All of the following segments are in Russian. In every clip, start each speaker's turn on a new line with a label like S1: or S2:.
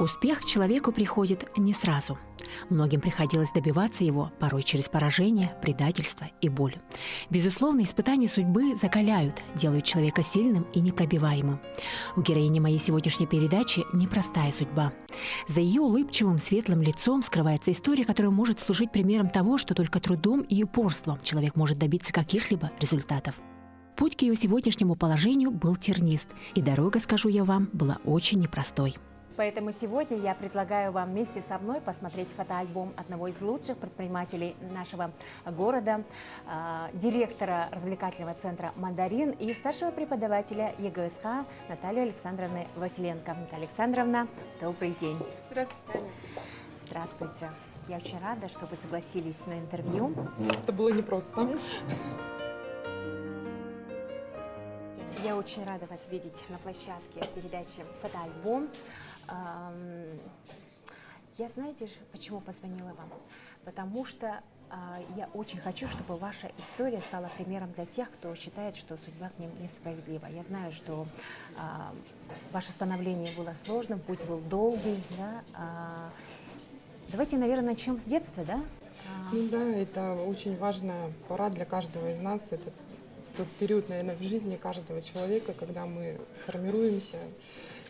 S1: Успех к человеку приходит не сразу. Многим приходилось добиваться его, порой через поражение, предательство и боль. Безусловно, испытания судьбы закаляют, делают человека сильным и непробиваемым. У героини моей сегодняшней передачи непростая судьба. За ее улыбчивым, светлым лицом скрывается история, которая может служить примером того, что только трудом и упорством человек может добиться каких-либо результатов. Путь к ее сегодняшнему положению был тернист, и дорога, скажу я вам, была очень непростой.
S2: Поэтому сегодня я предлагаю вам вместе со мной посмотреть фотоальбом одного из лучших предпринимателей нашего города, директора развлекательного центра «Мандарин» и старшего преподавателя ЕГСХ Наталью Александровны Василенко. Наталья Александровна, добрый день.
S3: Здравствуйте, Аня.
S2: Здравствуйте. Я очень рада, что вы согласились на интервью.
S3: Это было непросто.
S2: Я очень рада вас видеть на площадке передачи «Фотоальбом». Я, знаете, почему позвонила вам? Потому что я очень хочу, чтобы ваша история стала примером для тех, кто считает, что судьба к ним несправедлива. Я знаю, что ваше становление было сложным, путь был долгий. Да? Давайте, наверное, начнем с детства, да?
S3: Ну да, это очень важная пора для каждого из нас. Это тот период, наверное, в жизни каждого человека, когда мы формируемся,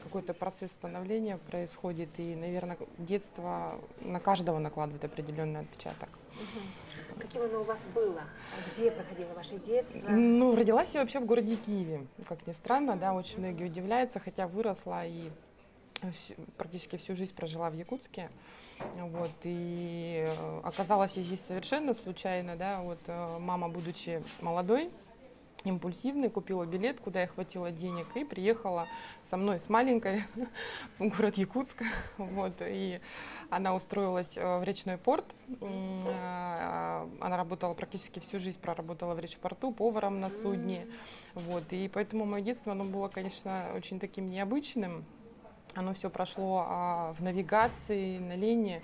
S3: какой-то процесс становления происходит, и, наверное, детство на каждого накладывает определенный отпечаток.
S2: Каким оно у вас было? Где проходило ваше детство?
S3: Ну, родилась я вообще в городе Киеве, как ни странно, да, очень многие удивляются, хотя выросла и практически всю жизнь прожила в Якутске, вот, и оказалась я здесь совершенно случайно, да, вот, мама, будучи молодой, импульсивный, купила билет, куда ей хватило денег, и приехала со мной с маленькой в город Якутск. Вот, и она устроилась в речной порт. Она работала практически всю жизнь, проработала в речпорту поваром на судне. Вот, и поэтому мое детство, оно было, конечно, очень таким необычным. Оно все прошло в навигации, на лени.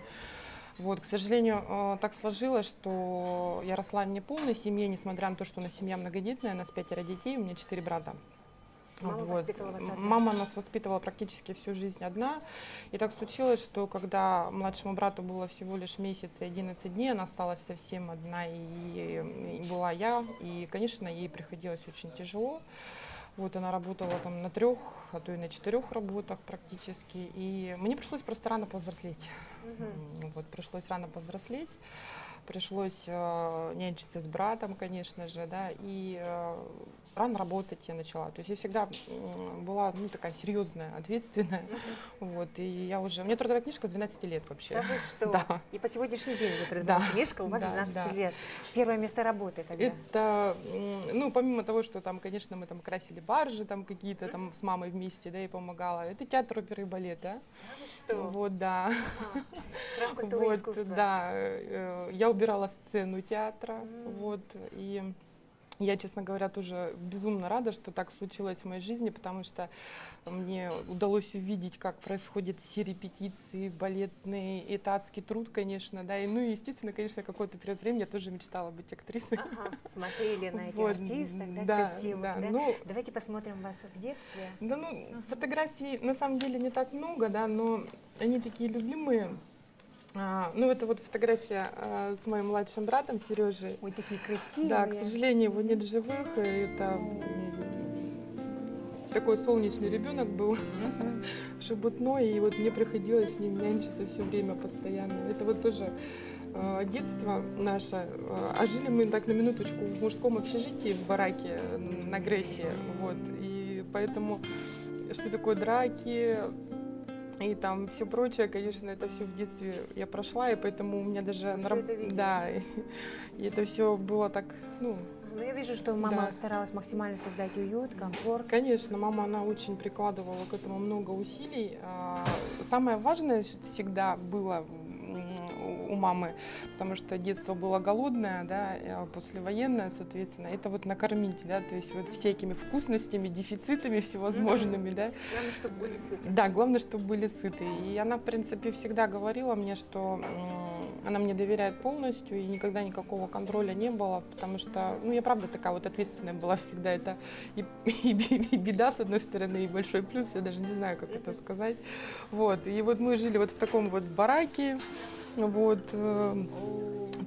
S3: Вот, к сожалению, так сложилось, что я росла в неполной семье, несмотря на то, что у нас семья многодетная, у нас 5 детей, у меня 4 брата.
S2: Мама
S3: вот.
S2: воспитывала вас одна?
S3: Мама нас воспитывала практически всю жизнь одна. И так случилось, что когда младшему брату было всего лишь месяц и 11 дней, она осталась совсем одна, и была я. И, конечно, ей приходилось очень тяжело. Вот, она работала там на 3, а то и на 4 работах практически. И мне пришлось просто рано повзрослеть. Вот, пришлось рано повзрослеть. Пришлось нянчиться с братом, конечно же, да, и рано работать я начала. То есть я всегда была, ну, такая серьезная, ответственная. Вот, и я уже... У меня трудовая книжка с 12 лет вообще.
S2: Да вы что?
S3: Да.
S2: И по сегодняшний день вы трудовая книжка, у вас 12 лет. Первое место работы тогда?
S3: Это, ну, помимо того, что там, конечно, мы там красили баржи там какие-то там с мамой вместе, да, и помогала. Это театр оперы и балета.
S2: Да вы что?
S3: Вот, да.
S2: Храм культуры и
S3: Вот,
S2: искусства.
S3: да. Я убирала сцену театра, вот, и я, честно говоря, тоже безумно рада, что так случилось в моей жизни, потому что мне удалось увидеть, как происходят все репетиции, балетные, и это адский труд, конечно, да, и, ну, и, естественно, конечно, какой-то период времени я тоже мечтала быть актрисой.
S2: Ага, смотрели на этих
S3: Вот,
S2: артистов, да,
S3: да,
S2: красивых,
S3: да,
S2: да?
S3: ну,
S2: Давайте посмотрим вас в детстве.
S3: Да, ну, фотографий на самом деле не так много, да, но они такие любимые. Ну, это вот фотография с моим младшим братом Сережей.
S2: Ой, такие красивые.
S3: Да, к сожалению, его нет в живых. И это такой солнечный ребенок был, шебутной, и вот мне приходилось с ним нянчиться все время постоянно. Это вот тоже детство наше. А жили мы так на минуточку в мужском общежитии в бараке на Грессе. Вот, и поэтому что такое драки и там все прочее, конечно, это все в детстве я прошла, и поэтому у меня даже да, и это все было так, ну.
S2: Ну, я вижу, что мама старалась максимально создать уют, комфорт.
S3: Конечно, мама, она очень прикладывала к этому много усилий. Самое важное всегда было у мамы, потому что детство было голодное, да, послевоенное, соответственно, это вот накормить, да, то есть вот всякими вкусностями, дефицитами всевозможными, да.
S2: Главное, чтобы были сыты.
S3: Да, главное, чтобы были сыты. И она, в принципе, всегда говорила мне, что она мне доверяет полностью, и никогда никакого контроля не было, потому что, ну, я правда такая вот ответственная была всегда. Это и беда, с одной стороны, и большой плюс, я даже не знаю, как это сказать. Вот, и вот мы жили вот в таком вот бараке, вот,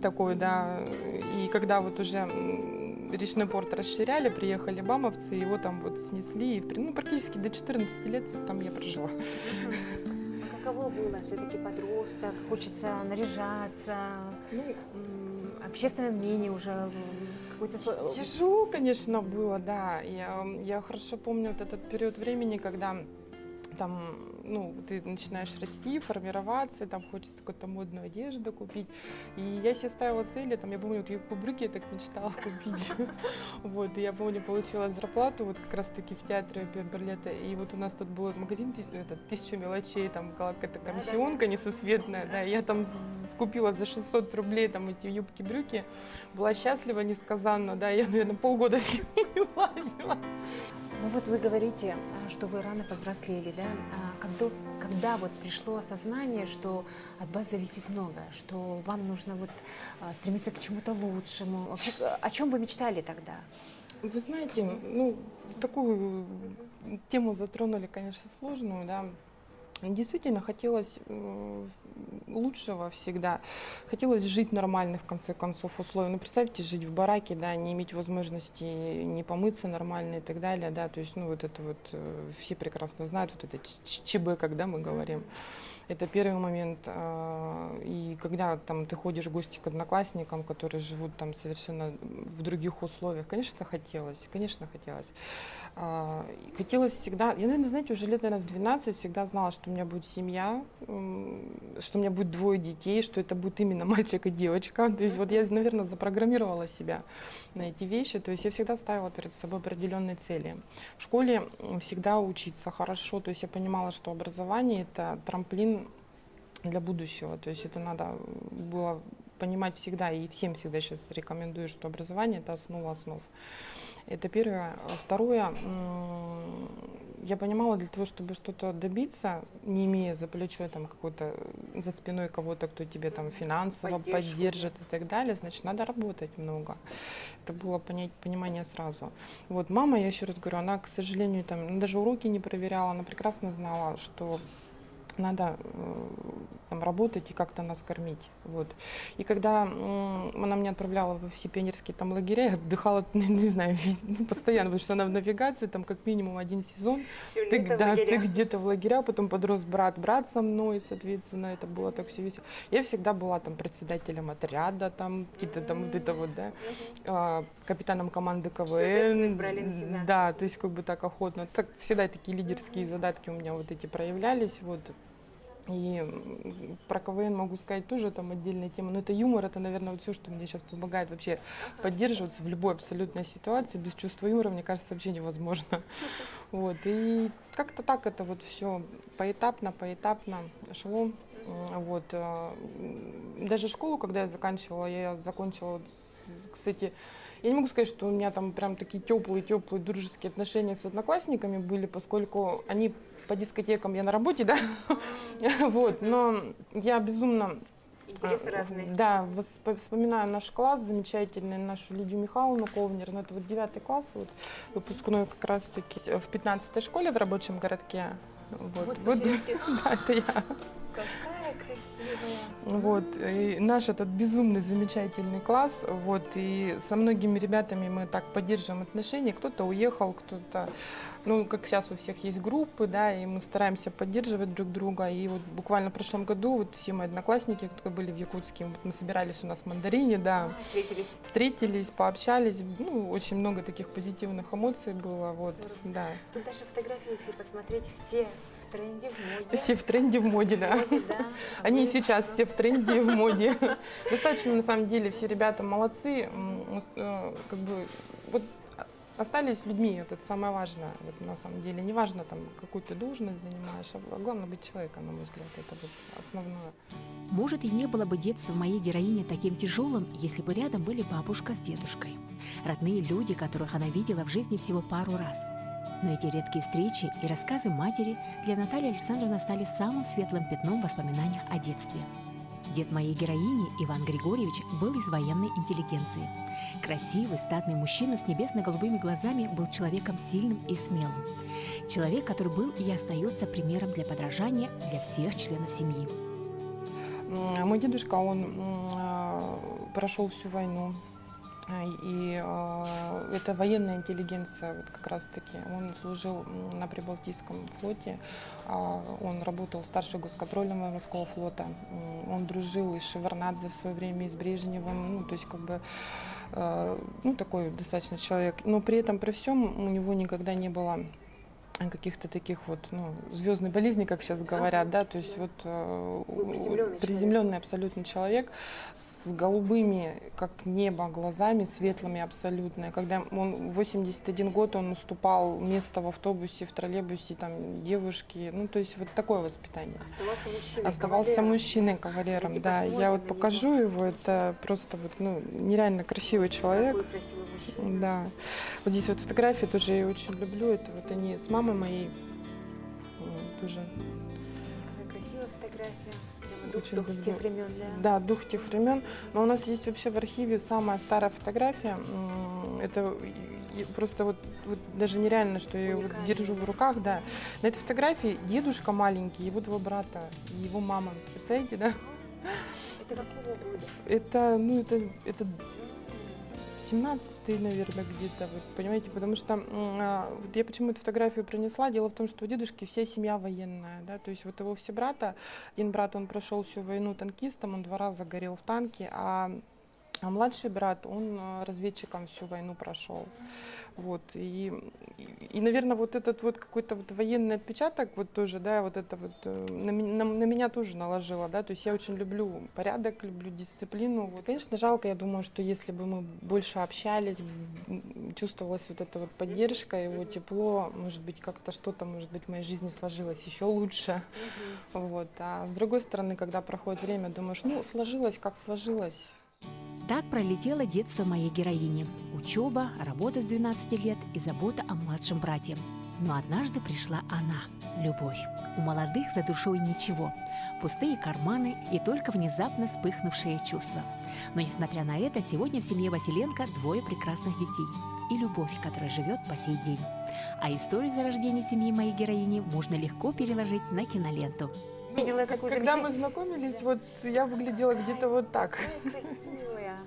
S3: такой, да, и когда вот уже речной порт расширяли, приехали бамовцы, его там вот снесли, и, ну, практически до 14 лет вот там я прожила.
S2: А каково было? Все-таки подросток, хочется наряжаться,
S3: Ну,
S2: общественное мнение уже какой-то...
S3: тяжело, конечно, было, да. Я хорошо помню вот этот период времени, когда там, ну, ты начинаешь расти, формироваться, там хочется какую-то модную одежду купить. И я себе ставила цели, там, я помню, вот брюки я так мечтала купить. Вот, и я помню, получила зарплату вот как раз-таки в театре Берлета, и вот у нас тут был магазин, этот, 1000 мелочей, там какая-то комиссионка несусветная, да, и я там скупила за 600 рублей там эти юбки-брюки, была счастлива несказанно, да, я, наверное, полгода с ними не влазила.
S2: Ну вот вы говорите, что вы рано повзрослели, да? Когда вот пришло осознание, что от вас зависит много, что вам нужно вот стремиться к чему-то лучшему? Вообще, о чем вы мечтали тогда?
S3: Вы знаете, ну, такую тему затронули, конечно, сложную, да. Действительно, хотелось лучшего всегда. Хотелось жить нормально, в конце концов, условия. Ну, представьте, жить в бараке, да, не иметь возможности не помыться нормально и так далее, да, то есть, ну, вот это вот, все прекрасно знают, вот это ЧБ, когда мы говорим. Это первый момент. И когда там ты ходишь в гости к одноклассникам, которые живут там совершенно в других условиях, конечно, хотелось, конечно, хотелось. Хотелось всегда, я, наверное, знаете, уже лет, наверное, в 12 всегда знала, что у меня будет семья, что у меня будет 2 детей, что это будет именно мальчик и девочка. То есть вот я, наверное, запрограммировала себя на эти вещи. То есть я всегда ставила перед собой определенные цели. В школе всегда учиться хорошо. То есть я понимала, что образование — это трамплин для будущего. То есть это надо было понимать всегда, и всем всегда сейчас рекомендую, что образование — это основа основ. Это первое. Второе, я понимала, для того, чтобы что-то добиться, не имея за плечой там какой-то, за спиной кого-то, кто тебе там финансово поддержит и так далее, значит, надо работать много. Это было понимание сразу. Вот мама, я еще раз говорю, она, к сожалению, там даже уроки не проверяла, она прекрасно знала, что надо там работать и как-то нас кормить. Вот. И когда она меня отправляла во все пионерские там лагеря, я отдыхала, не знаю, постоянно, потому что она в навигации, там как минимум 1 сезон. Ты где-то в лагерях, потом подрос брат со мной, соответственно, это было так все весело. Я всегда была там председателем отряда, там какие-то там вот это вот, да, капитаном команды КВН. Да, то есть как бы так охотно. Так всегда такие лидерские задатки у меня вот эти проявлялись, вот. И про КВН могу сказать тоже там отдельная тема, но это юмор, это, наверное, вот все, что мне сейчас помогает вообще поддерживаться в любой абсолютной ситуации. Без чувства юмора, мне кажется, вообще невозможно. Вот. И как-то так это вот все поэтапно шло. Вот. Даже школу, когда я закончила, вот, кстати, я не могу сказать, что у меня там прям такие теплые дружеские отношения с одноклассниками были, поскольку они по дискотекам, я на работе, да, вот, но я безумно...
S2: Интересы разные.
S3: Да, вспоминаю наш класс замечательный, нашу Лидию Михайловну Ковнер, ну, это вот 9 класс, вот, выпускной как раз-таки в 15-й школе в рабочем городке. Вот, да, это я.
S2: Какая красивая.
S3: Вот, и наш этот безумный, замечательный класс, вот, и со многими ребятами мы так поддерживаем отношения, кто-то уехал, кто-то, ну, как сейчас у всех есть группы, да, и мы стараемся поддерживать друг друга, и вот буквально в прошлом году вот все мои одноклассники, которые были в Якутске, вот мы собирались у нас в Мандарине, да, встретились, пообщались, ну, очень много таких позитивных эмоций было, вот, да.
S2: Тут даже фотографии, если посмотреть, все в тренде, в моде.
S3: Все в тренде, в моде, да. Они сейчас все в тренде, в моде. Достаточно, на самом деле, все ребята молодцы. Как бы, вот остались людьми, вот это самое важное, вот на самом деле. Не важно, там, какую ты должность занимаешь, а главное быть человеком, на мой взгляд, это вот основное.
S1: Может, и не было бы детства моей героини таким тяжелым, если бы рядом были бабушка с дедушкой. Родные люди, которых она видела в жизни всего пару раз. Но эти редкие встречи и рассказы матери для Натальи Александровны стали самым светлым пятном в воспоминаниях о детстве. Дед моей героини, Иван Григорьевич, был из военной интеллигенции. Красивый, статный мужчина с небесно-голубыми глазами был человеком сильным и смелым. Человек, который был и остается примером для подражания для всех членов семьи.
S3: Мой дедушка, он прошел всю войну, и это военная интеллигенция, вот как раз-таки. Он служил на Прибалтийском флоте, он работал старшим госконтролем морского флота, он дружил и с Шеварднадзе в свое время, и с Брежневым, ну, то есть как бы, ну, такой достаточно человек. Но при этом, при всем, у него никогда не было каких-то таких вот, ну, звездной болезни, как сейчас говорят, да, то есть вот приземленный абсолютно человек с голубыми, как небо, глазами, светлыми абсолютно. И когда он в 81 год, он уступал место в автобусе, в троллейбусе, там, девушке, ну, то есть вот такое воспитание.
S2: Оставался мужчиной,
S3: Оставался мужчиной, кавалером,
S2: Давайте
S3: да. Я вот
S2: посмотрим на
S3: покажу его, это просто вот, ну, нереально красивый человек.
S2: Какой красивый мужчина.
S3: Да. Вот здесь вот фотографии тоже я очень люблю. Это вот они с мамой моей тоже.
S2: Какая красивая фотография. Прямо
S3: Очень
S2: дух
S3: люблю.
S2: тех времен, да.
S3: Да, дух тех времен. Но у нас есть вообще в архиве самая старая фотография. Это просто вот даже нереально, что я ее вот
S2: Уникально.
S3: держу в руках, да. На этой фотографии дедушка маленький, его два брата и его мама. Представляете, да?
S2: Это какого года?
S3: Это, ну, это 17-й, наверное, где-то, вот, понимаете, потому что вот я почему эту фотографию принесла, дело в том, что у дедушки вся семья военная, да, то есть вот его все брата, один брат, он прошел всю войну танкистом, он 2 раза горел в танке, а младший брат, он разведчиком всю войну прошел. Вот, и, наверное, вот этот вот какой-то вот военный отпечаток вот тоже, да, вот это вот на меня тоже наложило, да, то есть я очень люблю порядок, люблю дисциплину. Вот, конечно, жалко, я думаю, что если бы мы больше общались, чувствовалась вот эта вот поддержка, его тепло, может быть, как-то что-то, может быть, в моей жизни сложилось еще лучше. Вот, а с другой стороны, когда проходит время, думаешь, ну, сложилось, как сложилось.
S1: Так пролетело детство моей героини. Учеба, работа с 12 лет и забота о младшем брате. Но однажды пришла она – любовь. У молодых за душой ничего. Пустые карманы и только внезапно вспыхнувшие чувства. Но несмотря на это, сегодня в семье Василенко 2 прекрасных детей. И любовь, которая живет по сей день. А историю зарождения семьи моей героини можно легко переложить на киноленту.
S2: Видела такую
S3: Когда мы знакомились, вот я выглядела где-то вот так.
S2: Ой, красивая.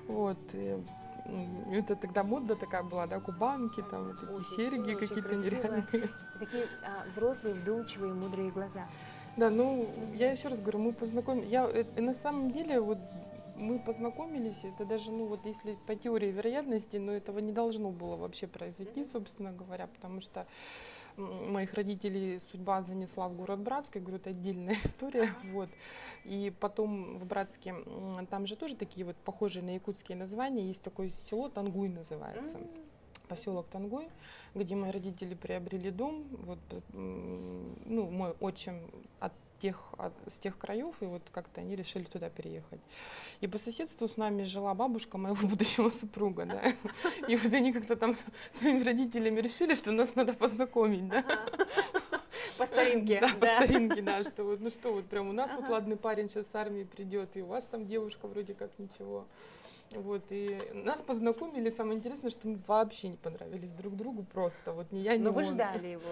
S3: Вот. Это тогда мода такая была, да, кубанки, там, вот такие
S2: Очень
S3: серьги
S2: сильно, очень
S3: какие-то
S2: красиво.
S3: нереальные.
S2: Такие взрослые, вдумчивые, мудрые глаза.
S3: Да, ну, я еще раз говорю, мы познакомились. На самом деле, вот, мы познакомились, это даже, ну, вот если по теории вероятности, но этого не должно было вообще произойти, собственно говоря, потому что моих родителей судьба занесла в город Братск, я говорю, это отдельная история, вот. И потом в Братске, там же тоже такие вот похожие на якутские названия, есть такое село, Тангуй называется, поселок Тангуй, где мои родители приобрели дом, вот, ну, мой отчим с тех краев, и вот как-то они решили туда переехать. И по соседству с нами жила бабушка моего будущего супруга, да. И вот они как-то там с моими родителями решили, что нас надо познакомить, да.
S2: По старинке.
S3: Да, по старинке, да, что вот, ну что, вот прям у нас вот ладный парень сейчас с армии придет, и у вас там девушка вроде как ничего. Вот, и нас познакомили, самое интересное, что мы вообще не понравились друг другу просто, вот ни я, ни
S2: Но
S3: он.
S2: вы ждали его,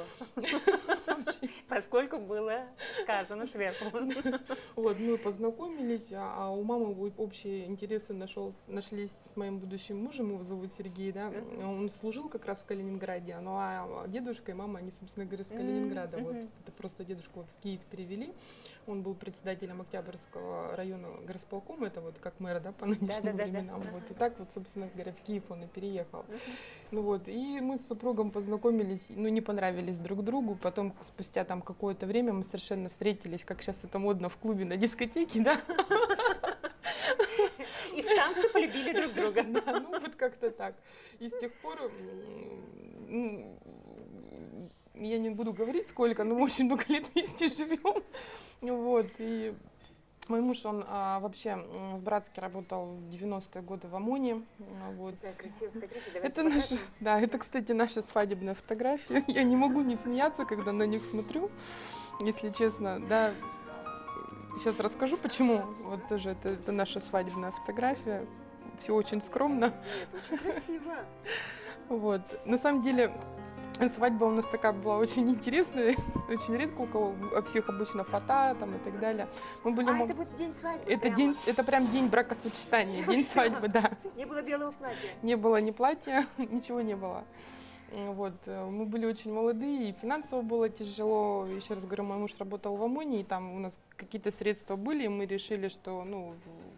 S2: поскольку было сказано сверху.
S3: Вот, мы познакомились, а у мамы общие интересы нашлись с моим будущим мужем, его зовут Сергей, да, он служил как раз в Калининграде, ну а дедушка и мама, они, собственно говоря, с Калининграда, вот, это просто дедушку вот в Киев перевели, он был председателем Октябрьского района горосполкома, это вот как мэра, да, по нынешним временам. Вот, и так вот, собственно говоря, в Киев он и переехал. Ну вот, и мы с супругом познакомились, ну, не понравились друг другу, потом спустя там какое-то время мы совершенно встретились, как сейчас это модно, в клубе на дискотеке, да.
S2: И в танце полюбили друг друга.
S3: Да, ну вот как-то так. И с тех пор, я не буду говорить сколько, но мы очень много лет вместе живем. Вот, и мой муж, он вообще в Братске работал в 90-е годы в ОМОНе. Вот.
S2: Такая красивая фотография, давайте
S3: Это наша,
S2: покажем.
S3: да, это, кстати, наша свадебная фотография. Я не могу не смеяться, когда на них смотрю, если честно. Да, сейчас расскажу, почему. Вот тоже это наша свадебная фотография. Все очень скромно.
S2: Нет, очень красиво.
S3: Вот. На самом деле, свадьба у нас такая была очень интересная, очень редко у кого, у всех обычно фото там и так далее. Мы были
S2: Это вот день свадьбы
S3: это
S2: прямо?
S3: день, это прям день бракосочетания, день свадьбы, да.
S2: Не было белого платья?
S3: Не было ни платья, ничего не было. Вот, мы были очень молодые, и финансово было тяжело. Еще раз говорю, мой муж работал в ОМОНе, и там у нас какие-то средства были, и мы решили, что, ну,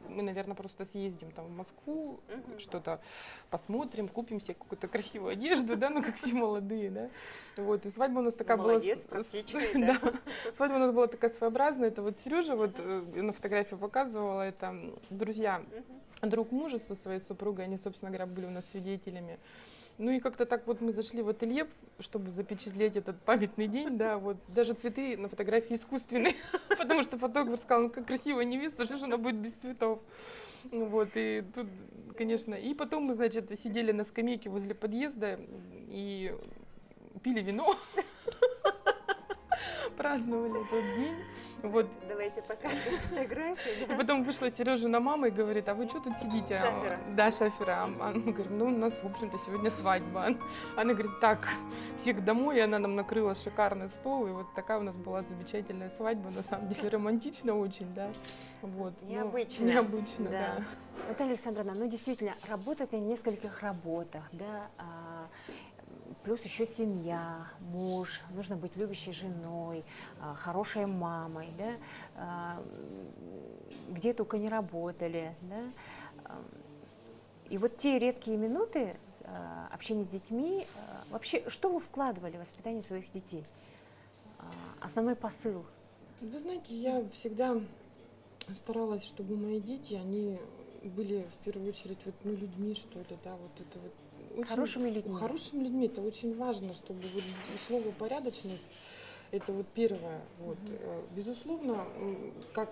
S3: мы, наверное, просто съездим там в Москву, что-то посмотрим, купим себе какую-то красивую одежду, да, ну, как все молодые, да. Вот, и свадьба у нас такая
S2: Молодец,
S3: была...
S2: практичный,
S3: да. Свадьба у нас была такая своеобразная, это вот Сережа, вот, на фотографии показывала, это друзья, друг мужа со своей супругой, они, собственно говоря, были у нас свидетелями. Ну и как-то так вот мы зашли в ателье, чтобы запечатлеть этот памятный день, да, вот даже цветы на фотографии искусственные, потому что фотограф сказал, ну как красивая невеста, что же она будет без цветов. Вот, и тут, конечно, и потом мы, значит, сидели на скамейке возле подъезда и пили вино, праздновали этот день. Вот.
S2: Давайте покажем фотографии.
S3: И потом вышла Сережина мама и говорит, а вы что тут сидите?
S2: Шафера.
S3: Да, шафера. Мы говорим, ну у нас, в общем-то, сегодня свадьба. Она говорит, так, всех домой, и она нам накрыла шикарный стол, и вот такая у нас была замечательная свадьба, на самом деле романтично очень, да. Вот.
S2: Необычно.
S3: Ну, необычно,
S2: Да.
S3: да.
S2: Наталья Александровна, ну действительно, работать на нескольких работах, да, плюс еще семья, муж, нужно быть любящей женой, хорошей мамой, да, где только не работали, да. И вот те редкие минуты общения с детьми, вообще, что вы вкладывали в воспитание своих детей? Основной посыл?
S3: Вы знаете, я всегда старалась, чтобы мои дети, они были в первую очередь вот, ну, людьми, что ли, да, вот это вот. Очень,
S2: Хорошими людьми.
S3: Хорошими людьми, это очень важно, чтобы вот слово порядочность, это вот первое. Вот. Безусловно, как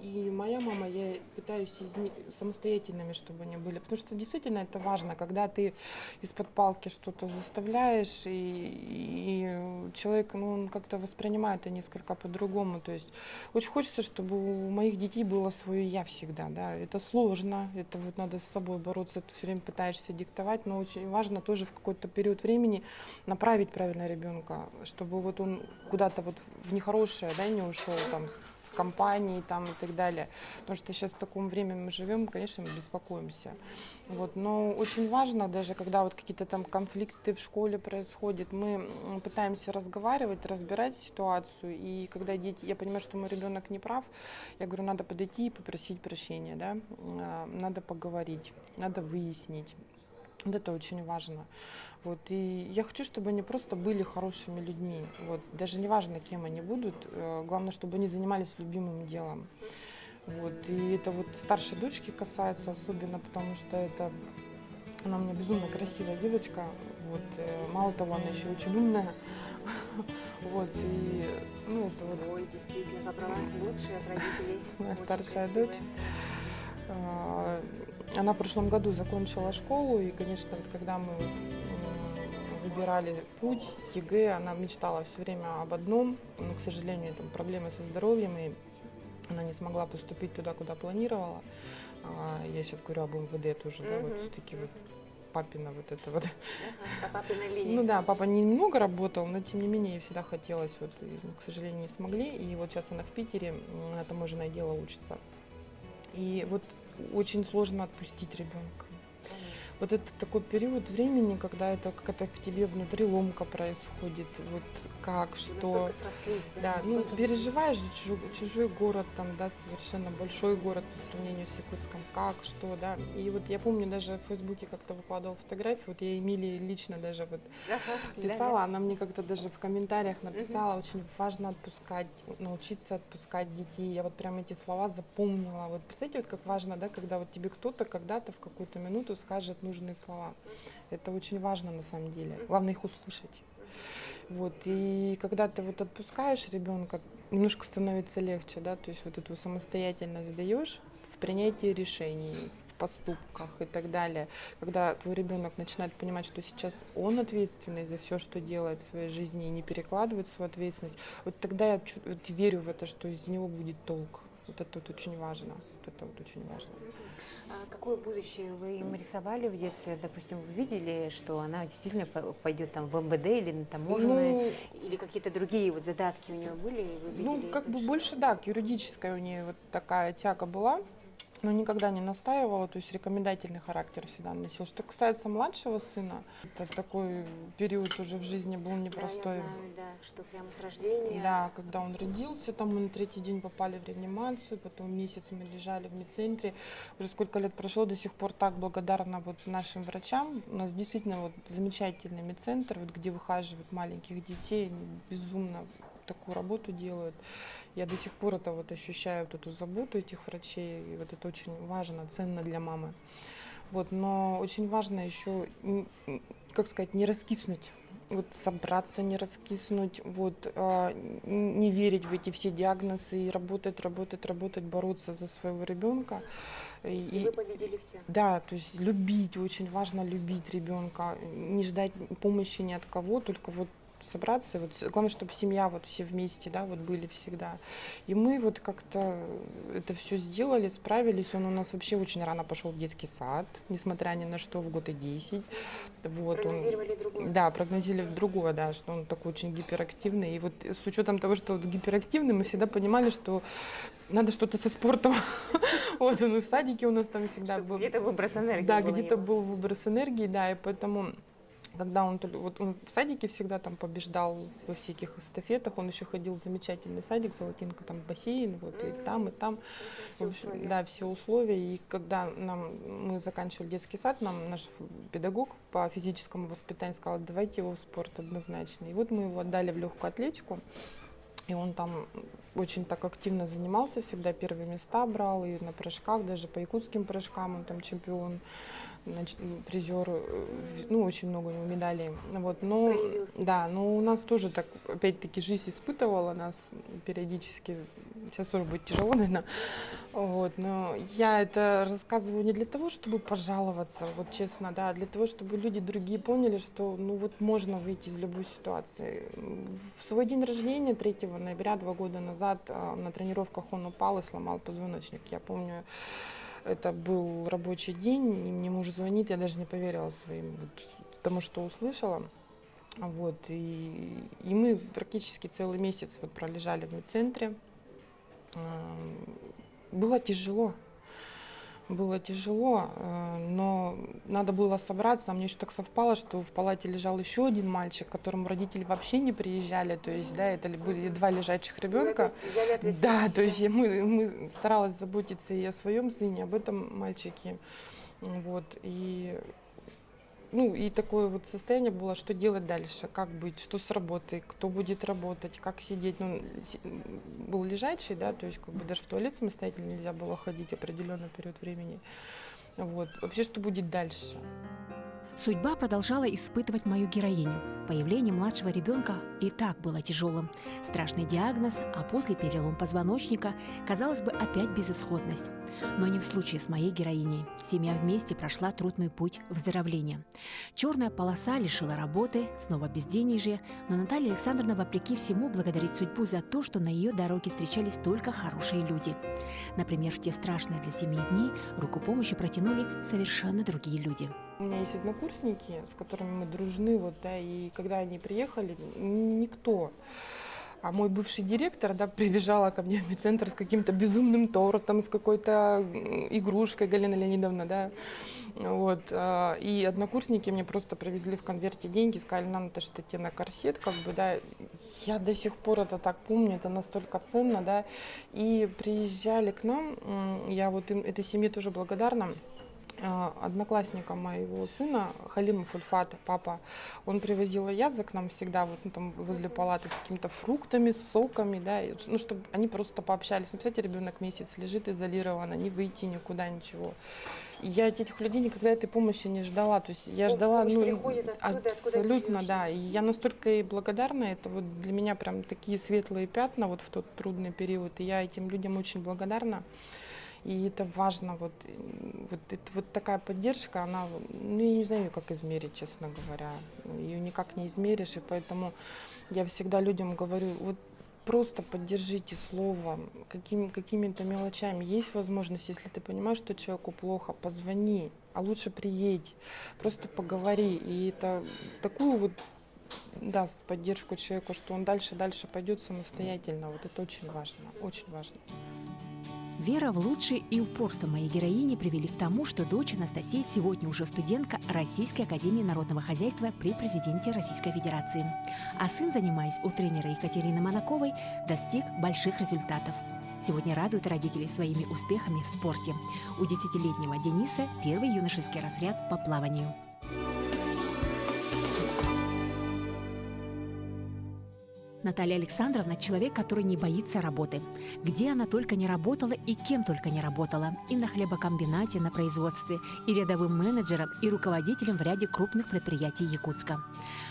S3: и моя мама, я пытаюсь из них самостоятельными, чтобы они были, потому что действительно это важно, когда ты из-под палки что-то заставляешь, и человек, ну, он как-то воспринимает это несколько по-другому. То есть очень хочется, чтобы у моих детей было свое я всегда, да. Это сложно, это вот надо с собой бороться, ты все время пытаешься диктовать, но очень важно тоже в какой-то период времени направить правильно ребенка, чтобы вот он куда-то вот в нехорошее, да, не ушел там с компанией там и так далее. Потому что сейчас в таком времени мы живем, конечно, мы беспокоимся. Вот. Но очень важно, даже когда вот какие-то там конфликты в школе происходят, мы пытаемся разговаривать, разбирать ситуацию. И когда дети, я понимаю, что мой ребенок не прав, я говорю, надо подойти и попросить прощения, да? Надо поговорить, надо выяснить. Вот это очень важно. Вот. И я хочу, чтобы они просто были хорошими людьми. Вот. Даже не важно, кем они будут, главное, чтобы они занимались любимым делом. Вот. И это вот старшей дочки касается особенно, потому что это она у меня безумно красивая девочка. Вот. Мало того, она еще очень умная. Вот. И, ну, это вот
S2: Ой, действительно, по правам лучшая от родителей.
S3: моя
S2: Очень
S3: старшая
S2: красивая.
S3: дочь. Она в прошлом году закончила школу, и, конечно, вот когда мы выбирали путь ЕГЭ, она мечтала все время об одном, но, к сожалению, там проблемы со здоровьем, и она не смогла поступить туда, куда планировала. Я сейчас говорю об МВД тоже, да, вот все-таки вот папина вот это вот.
S2: Ага, по папиной линии.
S3: Ну да, папа немного работал, но тем не менее ей всегда хотелось, вот, и, к сожалению, не смогли. И вот сейчас она в Питере, на таможенное дело учится. И вот очень сложно отпустить ребенка. Вот это такой период времени, когда это как-то в тебе внутри ломка происходит, вот как, что.
S2: Настолько срослись, да?
S3: Да, ну
S2: Насколько-
S3: переживаешь же чужой город, там, да, совершенно большой город по сравнению с Якутском, как, что, да. И вот я помню, даже в Фейсбуке как-то выкладывала фотографию, вот я Эмилии лично даже вот
S2: Ага,
S3: писала, она мне как-то даже в комментариях написала, очень важно отпускать, научиться отпускать детей. Я вот прям эти слова запомнила. Вот представляете, вот как важно, да, когда вот тебе кто-то когда-то в какую-то минуту скажет, ну нужные слова. Это очень важно на самом деле. Главное их услышать. Вот. И когда ты вот отпускаешь ребенка, немножко становится легче, да, то есть вот эту самостоятельность даешь в принятии решений, в поступках и так далее. Когда твой ребенок начинает понимать, что сейчас он ответственный за все, что делает в своей жизни, и не перекладывает свою ответственность, вот тогда я вот верю в это, что из него будет толк. Вот это вот очень важно. Вот это вот очень важно.
S2: А какое будущее вы им рисовали в детстве? Допустим, вы видели, что она действительно пойдет там в МВД или на таможенное, или какие-то другие вот задатки у нее были? И вы
S3: Ну,
S2: видели
S3: как бы
S2: совершенно?
S3: больше, да, к юридической у нее вот такая тяга была, но никогда не настаивала, то есть рекомендательный характер всегда носил. Что касается младшего сына, это такой период уже в жизни был
S2: Да, я
S3: непростой.
S2: знаю, да, что прямо с рождения.
S3: Да, когда он родился, там мы на 3-й день попали в реанимацию, потом месяц мы лежали в медцентре. Уже сколько лет прошло, до сих пор так благодарна вот нашим врачам. У нас действительно вот замечательный медцентр, вот, где выхаживают маленьких детей, они безумно такую работу делают. Я до сих пор это вот ощущаю, вот эту заботу этих врачей, и вот это очень важно, ценно для мамы. Вот, но очень важно еще, как сказать, не раскиснуть. Вот собраться, не раскиснуть, вот, не верить в эти все диагнозы и работать, бороться за своего ребенка.
S2: И вы победили все.
S3: Да, то есть любить, очень важно любить ребенка, не ждать помощи ни от кого, только вот собраться, вот, главное, чтобы семья вот все вместе, да, вот были всегда. И мы вот как-то это все сделали, справились. Он у нас вообще очень рано пошел в детский сад, несмотря ни на что, в год и 10. Вот,
S2: Прогнозировали другое.
S3: Да, прогнозировали другое, да, что он такой очень гиперактивный. И вот с учетом того, что вот гиперактивный, мы всегда понимали, что надо что-то со спортом. Вот он и в садике у нас там всегда был.
S2: Где-то выброс энергии.
S3: Да,
S2: был
S3: где-то
S2: его.
S3: был выброс энергии, да, и поэтому, когда он в садике всегда там побеждал во всяких эстафетах, он еще ходил в замечательный садик, Золотинка, там бассейн, вот и там, и там.
S2: Все
S3: В общем,
S2: условия.
S3: да, все условия. И когда мы заканчивали детский сад, нам наш педагог по физическому воспитанию сказал, давайте его в спорт однозначно. И вот мы его отдали в легкую атлетику. И он там очень так активно занимался, всегда первые места брал, и на прыжках, даже по якутским прыжкам он там чемпион, призер, ну, очень много у него медалей. Вот, но,
S2: Проявился.
S3: да, но у нас тоже так, опять-таки, жизнь испытывала нас периодически. Сейчас тоже будет тяжело, наверное. Вот, но я это рассказываю не для того, чтобы пожаловаться, вот честно, да, а для того, чтобы люди другие поняли, что, ну, вот можно выйти из любой ситуации. В свой день рождения, 3 ноября, 2 года назад, на тренировках он упал и сломал позвоночник. Я помню, это был рабочий день, и мне муж звонит, я даже не поверила своим, вот, тому, что услышала. Вот, и мы практически целый месяц вот пролежали в медцентре. Было тяжело, но надо было собраться. Мне еще так совпало, что в палате лежал еще один мальчик, к которому родители вообще не приезжали. То есть, да, это были 2 лежачих ребенка. Да, то есть мы старалась заботиться и о своем сыне, об этом мальчике. Вот, и такое вот состояние было, что делать дальше, как быть, что с работой, кто будет работать, как сидеть. Ну, был лежачий, да, то есть как бы даже в туалет самостоятельно нельзя было ходить определенный период времени. Вот. Вообще, что будет дальше?
S1: Судьба продолжала испытывать мою героиню. Появление младшего ребенка и так было тяжелым. Страшный диагноз, а после перелом позвоночника, казалось бы, опять безысходность. Но не в случае с моей героиней. Семья вместе прошла трудный путь выздоровления. Черная полоса лишила работы, снова безденежье, но Наталья Александровна, вопреки всему, благодарит судьбу за то, что на ее дороге встречались только хорошие люди. Например, в те страшные для семьи дни руку помощи протянули совершенно другие люди.
S3: У меня есть однокурсники, с которыми мы дружны, вот, да, и когда они приехали, никто. А мой бывший директор, да, прибежала ко мне в медцентр с каким-то безумным тортом, с какой-то игрушкой, Галина Леонидовна, да, вот. И однокурсники мне просто привезли в конверте деньги, сказали, на, Наташа, это тебе на корсет, как бы, да. Я до сих пор это так помню, это настолько ценно, да. И приезжали к нам, я вот этой семье тоже благодарна. одноклассника моего сына, Халимов Ульфат, папа, он привозил аяза к нам всегда, вот, ну, там возле палаты с какими-то фруктами, соками, да, ну, чтобы они просто пообщались. Ну, представляете, ребенок месяц лежит изолированно, не выйти никуда, ничего. И я от этих людей никогда этой помощи не ждала, то есть я ждала,
S2: Помощь
S3: ну,
S2: приходит оттуда, откуда не
S3: абсолютно,
S2: ждешь.
S3: да, и я настолько ей благодарна, это вот для меня прям такие светлые пятна вот в тот трудный период, и я этим людям очень благодарна. И это важно, вот такая поддержка, она, ну, я не знаю, её как измерить, честно говоря. Ее никак не измеришь, и поэтому я всегда людям говорю, вот просто поддержите словом, какими-то мелочами. Есть возможность, если ты понимаешь, что человеку плохо, позвони, а лучше приедь, просто поговори. И это такую вот даст поддержку человеку, что он дальше пойдет самостоятельно. Вот это очень важно, очень важно.
S1: Вера в лучшее и упорство моей героини привели к тому, что дочь Анастасия сегодня уже студентка Российской академии народного хозяйства при президенте Российской Федерации. А сын, занимаясь у тренера Екатерины Манаковой, достиг больших результатов. Сегодня радует родителей своими успехами в спорте. У 10-летнего Дениса первый юношеский разряд по плаванию. Наталья Александровна – человек, который не боится работы. Где она только не работала и кем только не работала. И на хлебокомбинате, на производстве, и рядовым менеджером, и руководителем в ряде крупных предприятий Якутска.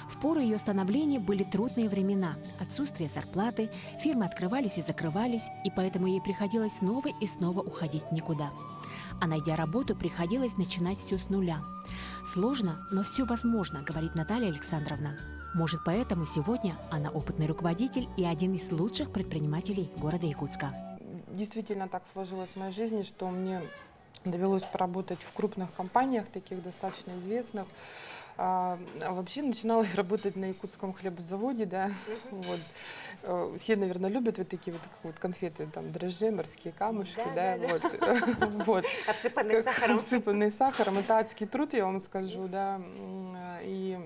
S1: В пору ее становления были трудные времена, отсутствие зарплаты, фирмы открывались и закрывались, и поэтому ей приходилось снова и снова уходить в никуда. А найдя работу, приходилось начинать все с нуля. Сложно, но все возможно, говорит Наталья Александровна. Может, поэтому сегодня она опытный руководитель и один из лучших предпринимателей города Якутска.
S3: Действительно так сложилось в моей жизни, что мне довелось поработать в крупных компаниях, таких достаточно известных. Вообще начинала я работать на якутском хлебозаводе, да. Вот. Все, наверное, любят вот такие вот конфеты, там, дрожжи, морские камушки, да. Вот.
S2: Обсыпанные сахаром.
S3: Обсыпанные сахаром. Это адский труд, я вам скажу, да. И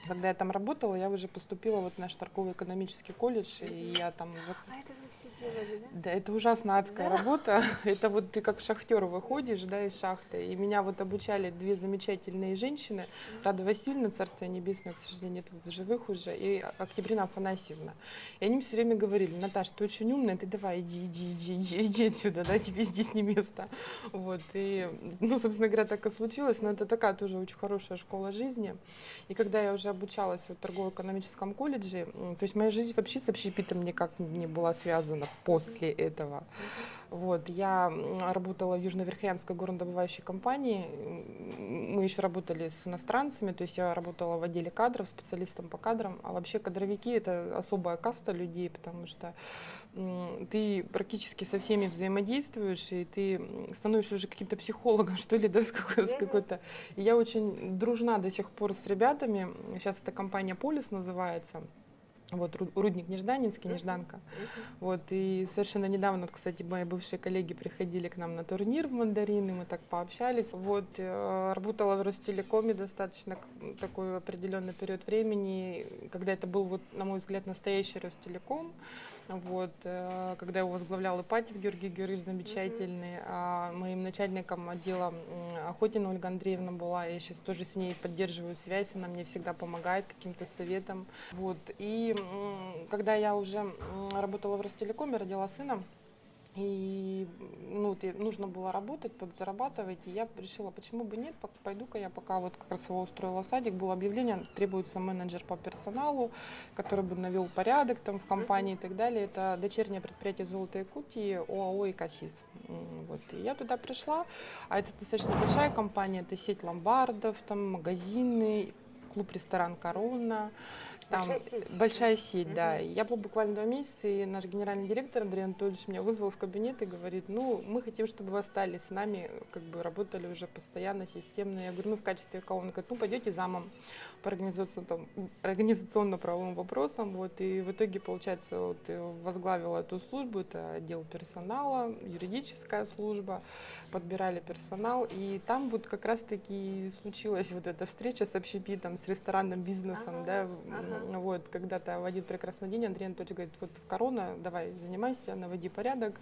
S3: когда я там работала, я уже поступила вот в наш торгово-экономический колледж, и я там...
S2: А это вы все делали, да?
S3: Да, это ужасно адская работа. Это вот ты как шахтер выходишь, да, из шахты. И меня вот обучали две замечательные женщины. Рада Васильевна, Царствие Небесное, к сожалению, нет в живых уже, и Октябрина Афанасьевна. И они мне все время говорили: Наташ, ты очень умная, ты давай иди отсюда, да, тебе здесь не место. Вот. И, ну, собственно говоря, так и случилось, но это такая тоже очень хорошая школа жизни. И когда я уже обучалась в торгово-экономическом колледже, то есть моя жизнь вообще с общепитом никак не была связана после этого. Вот, я работала в Южноверхоянской горнодобывающей компании, мы еще работали с иностранцами, то есть я работала в отделе кадров, специалистом по кадрам, а вообще кадровики — это особая каста людей, потому что ты практически со всеми взаимодействуешь, и ты становишься уже каким-то психологом, что ли, да, с какой-то. И я очень дружна до сих пор с ребятами, сейчас эта компания «Полис» называется. Вот, рудник Нежданинский, Нежданка. Вот, и совершенно недавно, кстати, мои бывшие коллеги приходили к нам на турнир в мандарины, мы так пообщались. Вот, работала в Ростелекоме достаточно такой определенный период времени, когда это был, вот, на мой взгляд, настоящий Ростелеком. Вот, когда его возглавлял Ипатьев Георгий Георгиевич, замечательный, а моим начальником отдела Охотина Ольга Андреевна была, я сейчас тоже с ней поддерживаю связь, она мне всегда помогает каким-то советом. Вот, и когда я уже работала в Ростелекоме, родила сына, и ну, нужно было работать, подзарабатывать, и я решила, почему бы нет, пойду-ка я, пока вот как раз его устроила в садик, было объявление, требуется менеджер по персоналу, который бы навел порядок там в компании и так далее. Это дочернее предприятие «Золото Якутии» ОАО «Экосис». Вот. И я туда пришла, а это достаточно большая компания, это сеть ломбардов, там магазины, клуб-ресторан «Корона». Там большая сеть, да. Я была буквально 2 месяца, и наш генеральный директор Андрей Анатольевич меня вызвал в кабинет и говорит: ну, мы хотим, чтобы вы остались с нами, как бы работали уже постоянно, системно. Я говорю: ну, в качестве кого? Он говорит: ну, пойдете замом по организационно-правовым вопросам. Вот, и в итоге, получается, вот, возглавила эту службу, это отдел персонала, юридическая служба, подбирали персонал, и там вот как раз-таки случилась вот эта встреча с общепитом, с ресторанным бизнесом, да, вот, когда-то в один прекрасный день Андрей Анатольевич говорит, вот корона, давай занимайся, наводи порядок,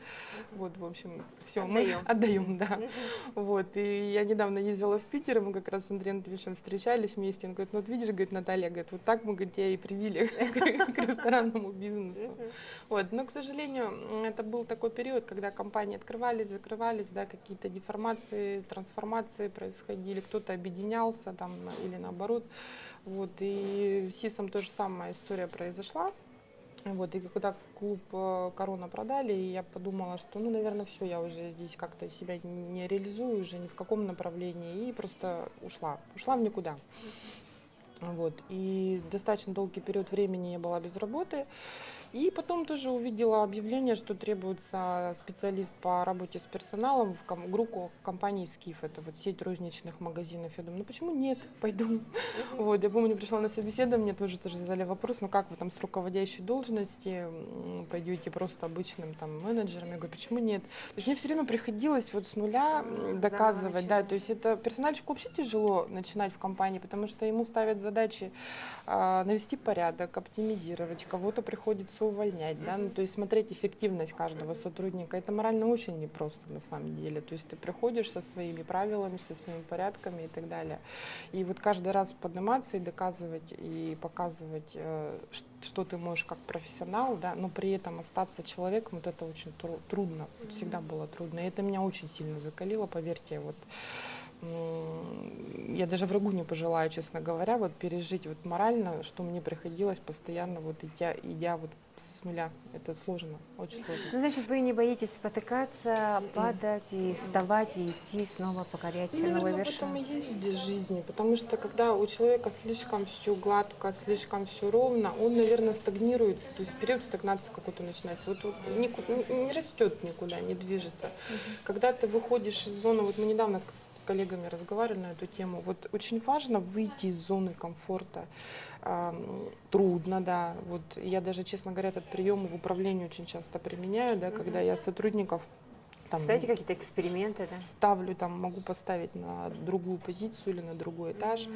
S3: вот, в общем, все, мы отдаем, да, вот, и я недавно ездила в Питер, мы как раз с Андреем Анатольевичем встречались вместе, он говорит, ну, вот видишь, говорит, Наталья, говорит, вот так мы, говорит, тебя и привили к ресторанному бизнесу, вот, но, к сожалению, это был такой период, когда компании открывались, закрывались, да, какие-то деформации, трансформации происходили, кто-то объединялся там или наоборот. Вот, и с СИСом тоже самая история произошла. Вот, и когда клуб «Корона» продали, я подумала, что, ну, наверное, все, я уже здесь как-то себя не реализую уже ни в каком направлении, и просто ушла в никуда. Вот, и достаточно долгий период времени я была без работы. И потом тоже увидела объявление, что требуется специалист по работе с персоналом в группу компании «Скиф». Это вот сеть розничных магазинов. Я думаю, ну почему нет, пойду. Вот, я помню, пришла на собеседование, тоже задали вопрос, ну как вы там с руководящей должности пойдете просто обычным там менеджером? Я говорю, почему нет? То есть мне все время приходилось вот с нуля доказывать. Да, то есть это персональщику вообще тяжело начинать в компании, потому что ему ставят задачи навести порядок, оптимизировать, кого-то приходится увольнять, да, ну, то есть смотреть эффективность каждого сотрудника, это морально очень непросто на самом деле, то есть ты приходишь со своими правилами, со своими порядками и так далее, и вот каждый раз подниматься и доказывать и показывать, что ты можешь как профессионал, да, но при этом остаться человеком, вот это очень трудно, всегда было трудно, и это меня очень сильно закалило, поверьте, вот. Я даже врагу не пожелаю, честно говоря, вот пережить вот морально, что мне приходилось постоянно вот идя вот с нуля. Это сложно, очень сложно.
S2: Ну, значит, вы не боитесь спотыкаться, падать и вставать, и идти снова покорять новые
S3: Наверное, в
S2: вершины?
S3: этом и есть здесь жизни, потому что когда у человека слишком все гладко, слишком все ровно, он, наверное, стагнирует, то есть период стагнации какой-то начинается, вот не растет никуда, не движется. Когда ты выходишь из зоны, вот мы недавно с коллегами разговаривали на эту тему, вот очень важно выйти из зоны комфорта. Трудно, да. Вот я даже, честно говоря, этот прием в управлении очень часто применяю, да, когда я сотрудников там,
S2: Ставите какие-то эксперименты, да?
S3: ставлю, там, могу поставить на другую позицию или на другой этаж,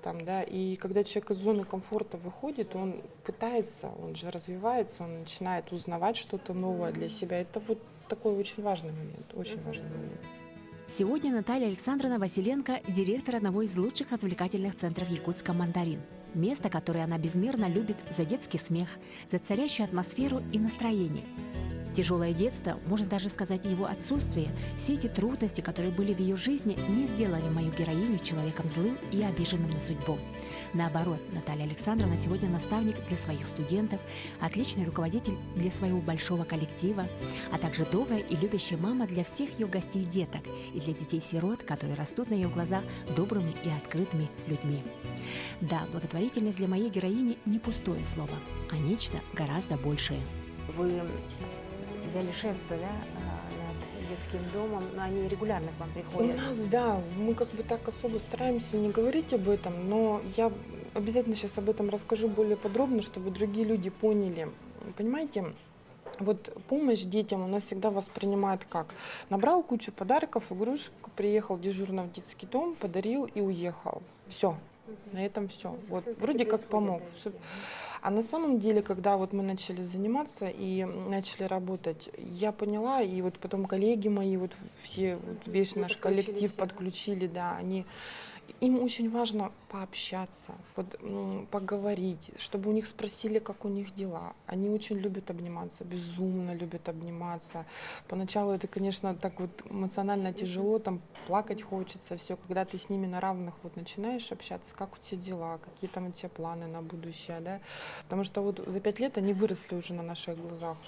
S3: там, да, и когда человек из зоны комфорта выходит, он пытается, он же развивается, он начинает узнавать что-то новое для себя. Это вот такой очень важный момент, очень важный момент.
S1: Сегодня Наталья Александровна Василенко – директор одного из лучших развлекательных центров Якутска «Мандарин». Место, которое она безмерно любит за детский смех, за царящую атмосферу и настроение. Тяжелое детство, можно даже сказать его отсутствие, все эти трудности, которые были в ее жизни, не сделали мою героиню человеком злым и обиженным на судьбу. Наоборот, Наталья Александровна сегодня наставник для своих студентов, отличный руководитель для своего большого коллектива, а также добрая и любящая мама для всех ее гостей и деток и для детей-сирот, которые растут на ее глазах добрыми и открытыми людьми. Да, благотворительность для моей героини не пустое слово, а нечто гораздо большее.
S2: Вы взяли шефство, да, над детским домом, но они регулярно к вам
S3: У
S2: приходят.
S3: нас, да, мы как бы так особо стараемся не говорить об этом, но я обязательно сейчас об этом расскажу более подробно, чтобы другие люди поняли. Понимаете, вот помощь детям у нас всегда воспринимают как: набрал кучу подарков, игрушек, приехал дежурно в детский дом, подарил и уехал. Все, на этом все. Вот вроде как помог. А на самом деле, когда вот мы начали заниматься и начали работать, я поняла, и вот потом коллеги мои, вот все, вот весь наш коллектив подключили, да, им очень важно пообщаться, вот, поговорить, чтобы у них спросили, как у них дела. Они очень любят обниматься, безумно любят обниматься. Поначалу это, конечно, так вот эмоционально тяжело, там плакать хочется, все. Когда ты с ними на равных вот начинаешь общаться, как у тебя дела, какие там у тебя планы на будущее, да? Потому что вот за 5 лет они выросли уже на наших глазах.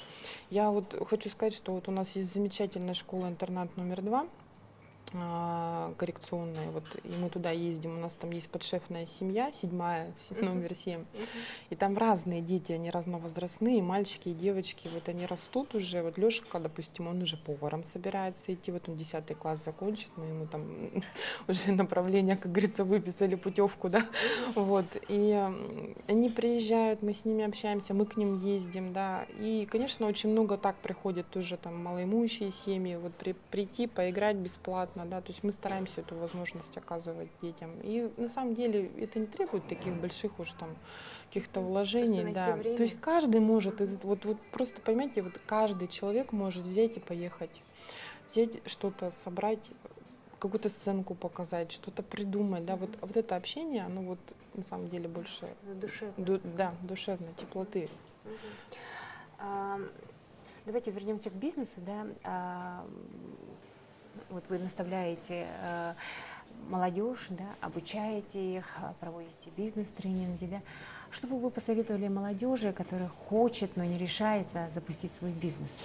S3: Я вот хочу сказать, что вот у нас есть замечательная школа-интернат номер 2, коррекционная, вот, и мы туда ездим, у нас там есть подшефная семья, 7-я, номер 7, и там разные дети, они разновозрастные, мальчики и девочки, вот они растут уже, вот Лешка, допустим, он уже поваром собирается идти, вот он 10 класс закончит, мы ему там уже направление, как говорится, выписали, путевку, да, вот, и они приезжают, мы с ними общаемся, мы к ним ездим, да, и, конечно, очень много так приходят тоже там малоимущие семьи, вот прийти, поиграть бесплатно, бесплатно, да, то есть мы стараемся эту возможность оказывать детям. И на самом деле это не требует таких больших уж там каких-то вложений,
S2: найти
S3: да.
S2: время.
S3: То есть каждый может, вот просто поймите, вот каждый человек может взять и поехать, взять что-то, собрать, какую-то сценку показать, что-то придумать, да, вот это общение, оно вот на самом деле больше,
S2: Душевно.
S3: да, душевно, теплоты.
S2: А, Давайте вернемся к бизнесу, да. Вот вы наставляете молодежь, да, обучаете их, проводите бизнес-тренинги, да. Что бы вы посоветовали молодежи, которая хочет, но не решается запустить свой бизнес?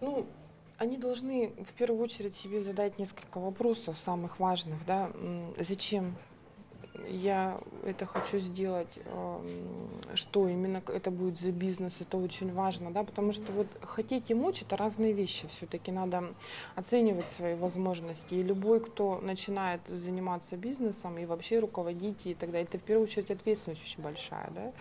S3: Ну, они должны в первую очередь себе задать несколько вопросов самых важных, да, зачем я это хочу сделать, что именно это будет за бизнес, это очень важно, да, потому что вот хотеть и мочь это разные вещи, все-таки надо оценивать свои возможности, и любой, кто начинает заниматься бизнесом и вообще руководить и так далее, это в первую очередь ответственность очень большая, да,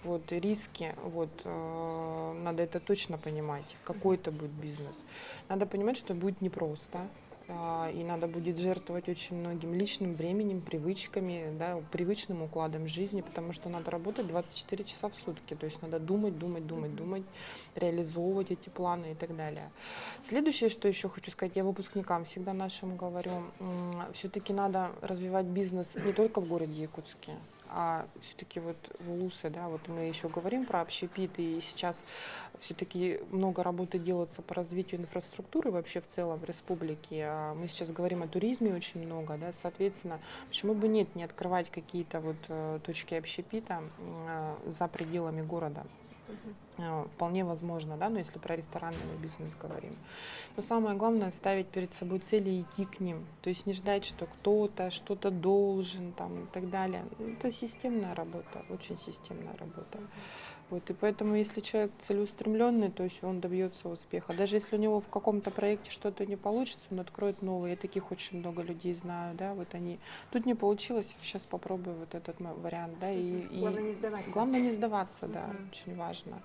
S3: вот, и риски, вот, надо это точно понимать, какой это будет бизнес, надо понимать, что будет непросто. И надо будет жертвовать очень многим личным временем, привычками, да, привычным укладом жизни, потому что надо работать 24 часа в сутки, то есть надо думать, реализовывать эти планы и так далее. Следующее, что еще хочу сказать, я выпускникам всегда нашим говорю, все-таки надо развивать бизнес не только в городе Якутске, а все-таки вот в Улусе, да, вот мы еще говорим про общепит, и сейчас все-таки много работы делается по развитию инфраструктуры вообще в целом в республике. А мы сейчас говорим о туризме очень много, да, соответственно, почему бы нет, не открывать какие-то вот точки общепита за пределами города. Вполне возможно, да, но если про ресторанный бизнес говорим. Но самое главное ставить перед собой цели и идти к ним. То есть не ждать, что кто-то что-то должен там, и так далее. Это системная работа, очень системная работа. Вот, и поэтому, если человек целеустремленный, то есть он добьется успеха. Даже если у него в каком-то проекте что-то не получится, он откроет новый. Я таких очень много людей знаю, да, вот они. Тут не получилось, сейчас попробую вот этот вариант, да.
S2: Главное не сдаваться.
S3: Главное не сдаваться, да, очень важно.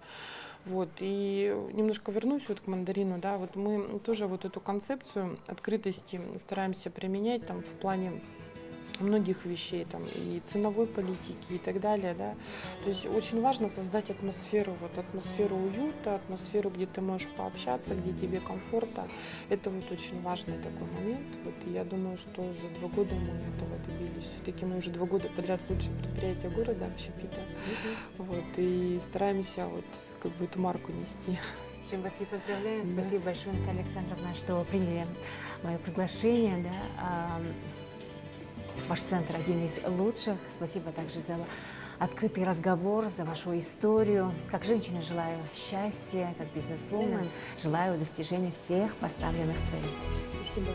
S3: Вот, и немножко вернусь вот к мандарину, да, вот мы тоже вот эту концепцию открытости стараемся применять там в плане многих вещей, там, и ценовой политики и так далее, да. То есть очень важно создать атмосферу, вот атмосферу уюта, атмосферу, где ты можешь пообщаться, где тебе комфортно. Это вот очень важный такой момент. Вот, и я думаю, что за 2 года мы этого добились. Все-таки мы уже 2 года подряд лучшее предприятие города общепита. Вот, и стараемся вот как бы эту марку нести.
S2: С чем вас и поздравляю.
S3: Да.
S2: Спасибо большое, Наталья Александровна, что приняли мое приглашение. Да. Ваш центр один из лучших. Спасибо также за открытый разговор, за вашу историю. Как женщина желаю счастья, как бизнесвумен желаю достижения всех поставленных целей.
S3: Спасибо.